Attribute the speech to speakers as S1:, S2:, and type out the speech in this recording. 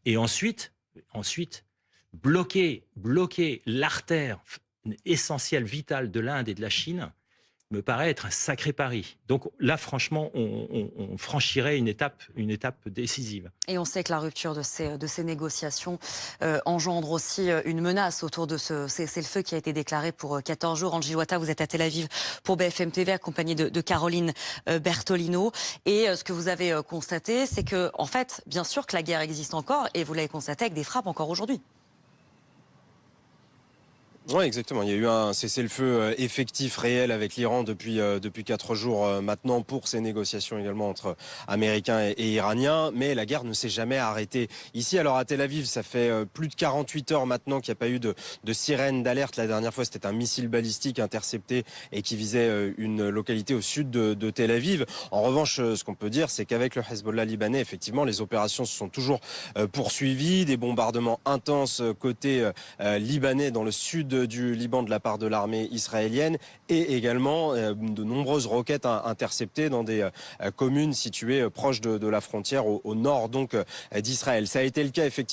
S1: Et ensuite bloquer l'artère essentielle, vitale de l'Inde et de la Chine me paraît être un sacré pari. Donc là, franchement, on franchirait une étape décisive.
S2: Et on sait que la rupture de ces négociations engendre aussi une menace autour de ce cessez-le-feu qui a été déclaré pour 14 jours. Angie Loata, vous êtes à Tel Aviv pour BFM TV, accompagnée de Caroline Bertolino. Et ce que vous avez constaté, c'est que, en fait, bien sûr que la guerre existe encore, et vous l'avez constaté avec des frappes encore aujourd'hui.
S3: Oui, exactement. Il y a eu un cessez-le-feu effectif, réel avec l'Iran depuis 4 jours maintenant pour ces négociations également entre Américains et Iraniens. Mais la guerre ne s'est jamais arrêtée. Ici, alors à Tel Aviv, ça fait plus de 48 heures maintenant qu'il n'y a pas eu de sirène d'alerte. La dernière fois, c'était un missile balistique intercepté et qui visait une localité au sud de Tel Aviv. En revanche, ce qu'on peut dire, c'est qu'avec le Hezbollah libanais, effectivement, les opérations se sont toujours poursuivies. Des bombardements intenses côté libanais dans le sud du Liban de la part de l'armée israélienne et également de nombreuses roquettes interceptées dans des communes situées proches de la frontière au nord donc d'Israël. Ça a été le cas effectivement